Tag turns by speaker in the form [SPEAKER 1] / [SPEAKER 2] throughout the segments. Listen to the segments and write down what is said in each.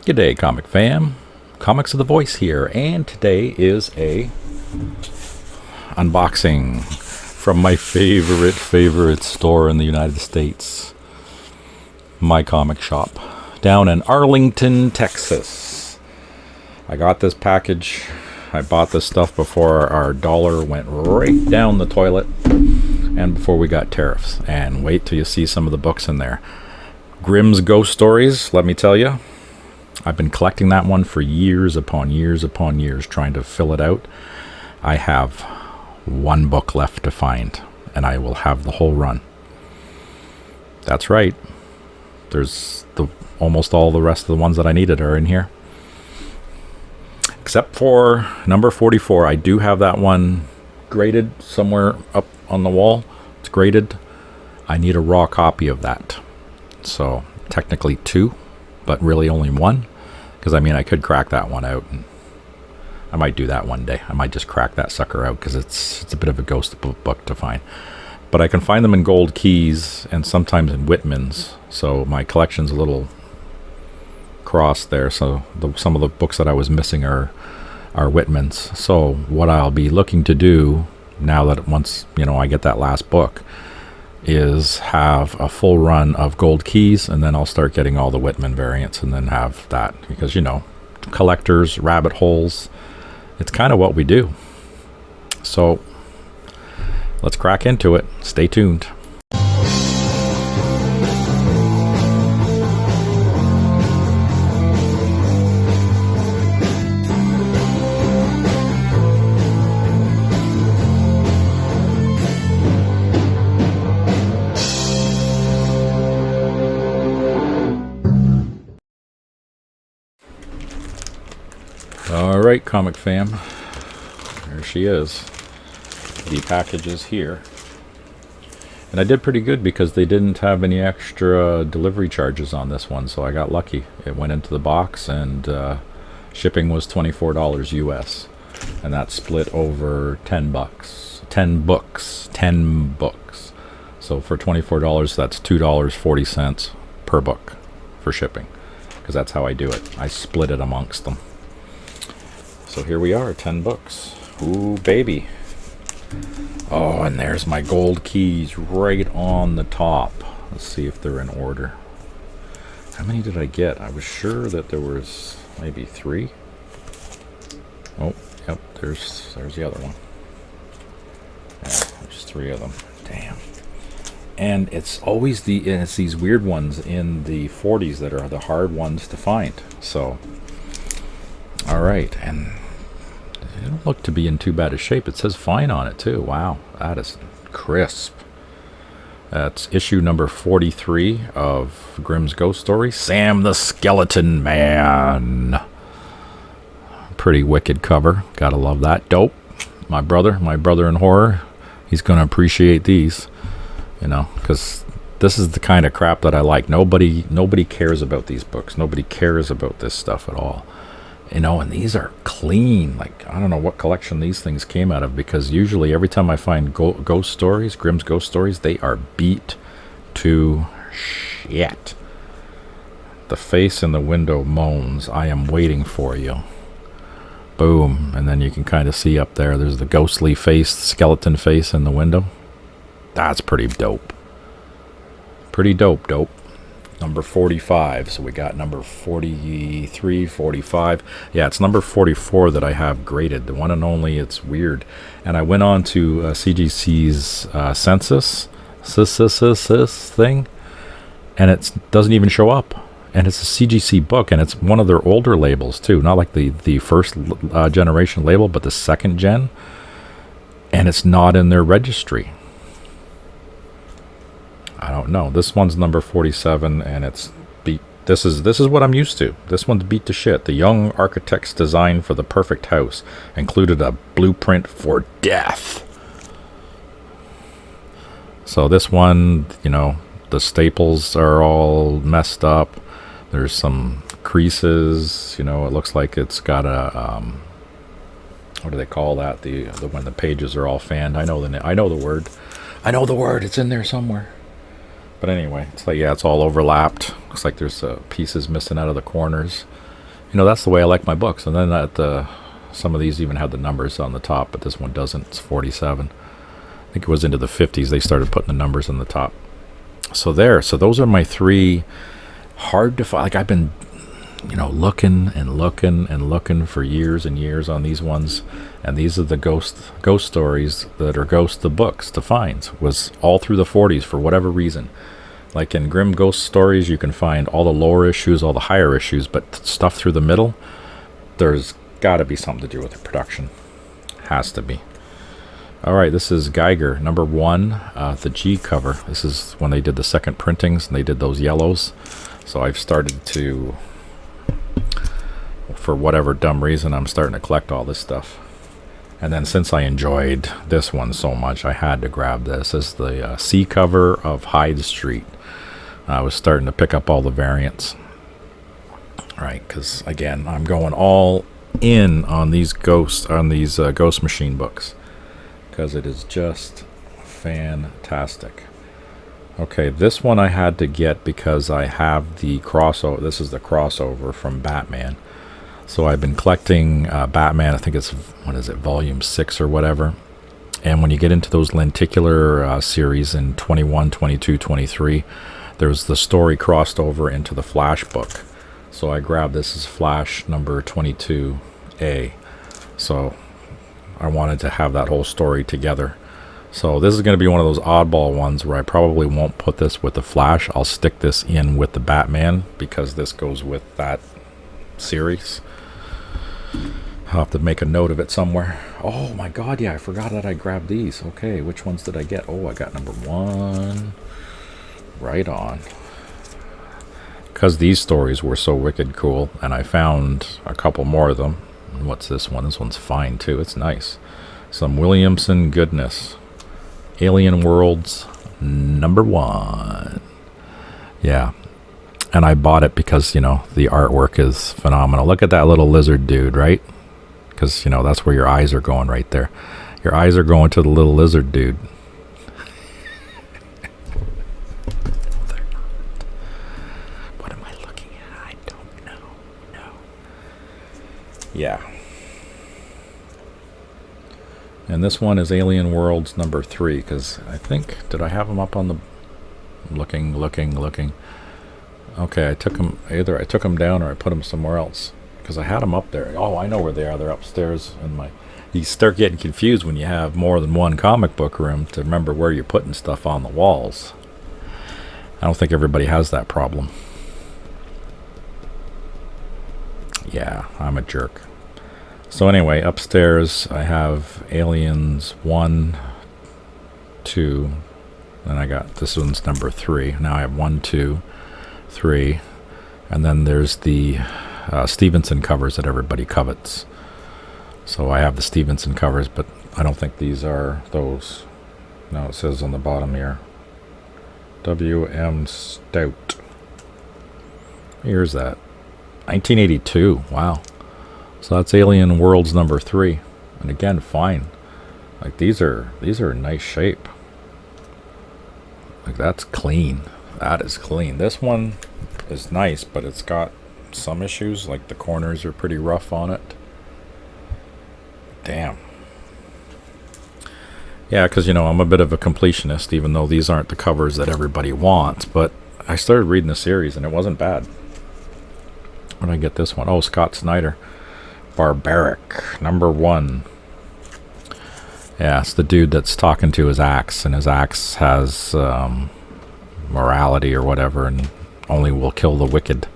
[SPEAKER 1] G'day, comic fam. Comics of the Voice here, and today is a unboxing from my favorite store in the United States, MyComicShop, down in Arlington, Texas. I got this package. I bought this stuff before our dollar went right down the toilet, and before we got tariffs. And wait till you see some of the books in there. Grimm's Ghost Stories, let me tell you. I've been collecting that one for years upon years, trying to fill it out. I have one book left to find, and I will have the whole run. That's right. There's almost all the rest of the ones that I needed are in here. Except for number 44. I do have that one graded somewhere up on the wall. It's graded. I need a raw copy of that. So technically two, but really only one. Because I mean, I could crack that one out, and I might do that one day. I might just crack that sucker out because it's a bit of a ghost book to find. But I can find them in gold keys and sometimes in Whitman's. So my collection's a little crossed there. So some of the books that I was missing are Whitman's. So what I'll be looking to do now that once I get that last book is have a full run of gold keys, and then I'll start getting all the Whitman variants and then have that, because collectors, rabbit holes, it's kind of what we do. So let's crack into it. Stay tuned. Alright, comic fam, there she is. The package is here. And I did pretty good because they didn't have any extra delivery charges on this one, so I got lucky. It went into the box, and shipping was $24 US. And that split over 10 bucks. 10 books. 10 books. So for $24, that's $2.40 per book for shipping. Because that's how I do it. I split it amongst them. So here we are, 10 books. Ooh, baby. Oh, and there's my gold keys right on the top. Let's see if they're in order. How many did I get? I was sure that there was maybe 3. Oh, yep, there's the other one. Yeah, there's 3 of them. Damn. And it's always it's these weird ones in the 40s that are the hard ones to find. So, all right, and they don't look to be in too bad a shape. It says fine on it too. Wow, that is crisp. That's issue number 43 of Grimm's Ghost Story. Sam the Skeleton Man. Pretty wicked cover. Gotta love that. Dope. My brother in horror, he's gonna appreciate these. Because this is the kind of crap that I like. Nobody cares about these books. Nobody cares about this stuff at all. And these are clean. Like, I don't know what collection these things came out of, because usually every time I find ghost stories, Grimm's Ghost Stories, they are beat to shit. The face in the window moans, "I am waiting for you." Boom. And then you can kind of see up there, there's the ghostly face, skeleton face in the window. That's pretty dope. Pretty dope. Number 45. So we got number 43, 45. Yeah, it's number 44 that I have graded. The one and only. It's weird. And I went on to CGC's census thing, and it doesn't even show up. And it's a CGC book, and it's one of their older labels too. Not like the first generation label, but the second gen. And it's not in their registry. I don't know. This one's number 47, and it's beat. This is what I'm used to. This one's beat to shit. The young architect's design for the perfect house included a blueprint for death. So this one, the staples are all messed up. There's some creases. It looks like it's got a what do they call that? The when the pages are all fanned. I know the word. It's in there somewhere. But anyway, it's like, yeah, it's all overlapped. Looks like there's pieces missing out of the corners. You know, that's the way I like my books. And then some of these even had the numbers on the top, but this one doesn't. It's 47. I think it was into the 50s they started putting the numbers on the top. So those are my 3 hard to find. Like, I've been, you know, looking and looking and looking for years and years on these ones, and these are the ghost stories that are ghost the books to find. Was all through the 40s for whatever reason. Like in Grimm Ghost Stories, you can find all the lower issues, all the higher issues, but stuff through the middle, there's got to be something to do with the production. Has to be. All right, this is Geiger, number 1, the G cover. This is when they did the second printings, and they did those yellows. So I've started to, for whatever dumb reason, I'm starting to collect all this stuff. And then since I enjoyed this one so much, I had to grab this. This is the C cover of Hyde Street. I was starting to pick up all the variants. All right, because again, I'm going all in on these Ghost Machine books, because it is just fantastic. Okay, this one I had to get because I have the crossover. This is the crossover from Batman. So I've been collecting Batman. I think it's, what is it, volume 6 or whatever. And when you get into those lenticular series in 21, 22, 23, there's the story crossed over into the Flash book. So I grabbed this as Flash number 22A. So I wanted to have that whole story together. So this is going to be one of those oddball ones where I probably won't put this with the Flash. I'll stick this in with the Batman because this goes with that series. I'll have to make a note of it somewhere. Oh my god, yeah, I forgot that I grabbed these. Okay, which ones did I get? Oh, I got number 1. Right on. Because these stories were so wicked cool, and I found a couple more of them. What's this one? This one's fine too. It's nice. Some Williamson goodness. Alien Worlds number 1. Yeah. And I bought it because, you know, the artwork is phenomenal. Look at that little lizard dude, right? Because, you know, that's where your eyes are going right there. Your eyes are going to the little lizard dude. What am I looking at? I don't know. No. Yeah. And this one is Alien Worlds number 3, because I think, did I have them up on the... Looking. Okay, I took them down or I put them somewhere else, because I had them up there. Oh, I know where they are. They're upstairs in my... You start getting confused when you have more than one comic book room to remember where you're putting stuff on the walls. I don't think everybody has that problem. Yeah, I'm a jerk. So anyway, upstairs I have Aliens 1, 2, and I got, this one's number 3. Now I have 1, 2, 3, and then there's the Stevenson covers that everybody covets. So I have the Stevenson covers, but I don't think these are those. No, it says on the bottom here, W.M. Stout. Here's that. 1982. Wow. So that's Alien Worlds number 3. And again, fine. Like these are in nice shape. Like that's clean. That is clean. This one is nice, but it's got some issues. Like the corners are pretty rough on it. Damn. Yeah, because, you know, I'm a bit of a completionist, even though these aren't the covers that everybody wants. But I started reading the series, and it wasn't bad. When did I get this one? Oh, Scott Snyder. Barbaric, number 1. Yeah, it's the dude that's talking to his axe, and his axe has morality or whatever, and only will kill the wicked.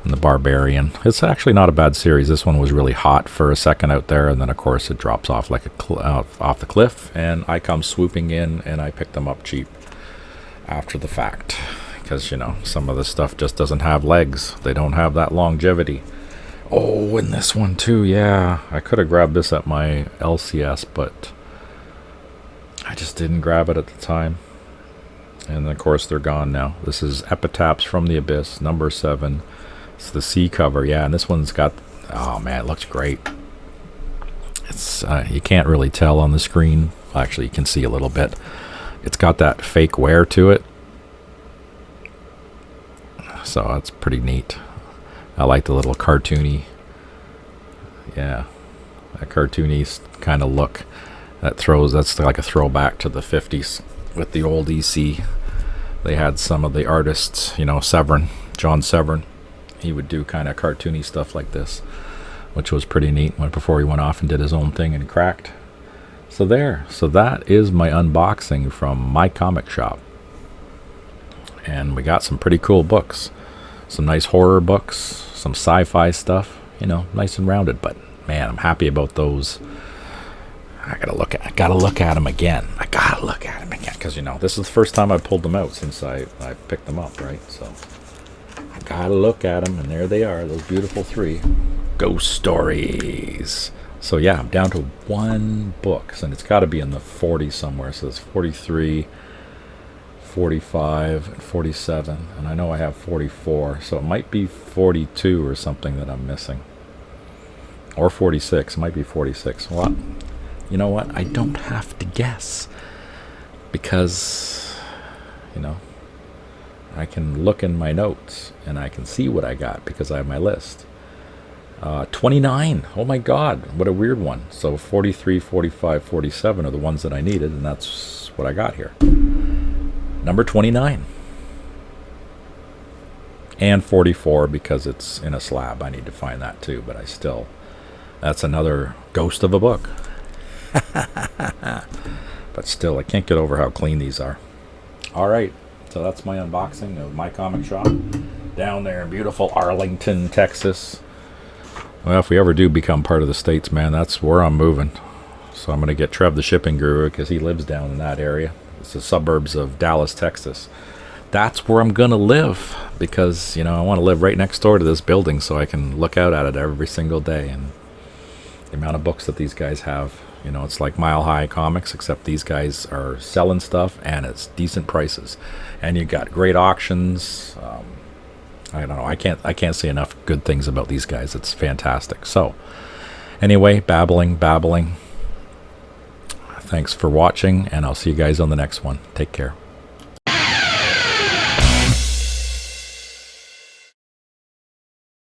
[SPEAKER 1] And the barbarian. It's actually not a bad series. This one was really hot for a second out there, and then of course it drops off like off the cliff, and I come swooping in, and I pick them up cheap after the fact, because, you know, some of the stuff just doesn't have legs. They don't have that longevity. Oh, and this one too, yeah. I could have grabbed this at my LCS, but I just didn't grab it at the time. And of course they're gone now. This is Epitaphs from the Abyss, number 7. It's the C cover, yeah, and this one's got... Oh man, it looks great. It's you can't really tell on the screen. Actually, you can see a little bit. It's got that fake wear to it. So that's pretty neat. I like the little cartoony, yeah, that cartoony kind of look. That's like a throwback to the 50s with the old EC. They had some of the artists, John Severin. He would do kind of cartoony stuff like this, which was pretty neat before he went off and did his own thing and cracked. So that is my unboxing from My Comic Shop. And we got some pretty cool books. Some nice horror books, some sci-fi stuff, nice and rounded. But man, I'm happy about those. I gotta look at them again. Because this is the first time I pulled them out since I picked them up, right? So I gotta look at them, and there they are, those beautiful 3 ghost stories. So yeah, I'm down to 1 book, and it's got to be in the 40s somewhere. So it's 43, 45, and 47, and I know I have 44, so it might be 42 or something that I'm missing, or 46. It might be 46. Well, you know what? I don't have to guess, because I can look in my notes and I can see what I got because I have my list. 29. Oh my God, what a weird one. So 43, 45, 47 are the ones that I needed, and that's what I got here. Number 29. And 44 because it's in a slab. I need to find that too, but that's another ghost of a book. But still, I can't get over how clean these are. All right, so that's my unboxing of My Comic Shop down there in beautiful Arlington, Texas. Well, if we ever do become part of the States, man, that's where I'm moving. So I'm going to get Trev the shipping guru because he lives down in that area. It's the suburbs of Dallas, Texas. That's where I'm going to live because, I want to live right next door to this building so I can look out at it every single day. And the amount of books that these guys have, it's like Mile High Comics, except these guys are selling stuff and it's decent prices. And you got great auctions. I don't know. I can't say enough good things about these guys. It's fantastic. So, anyway, babbling. Thanks for watching, and I'll see you guys on the next one. Take care.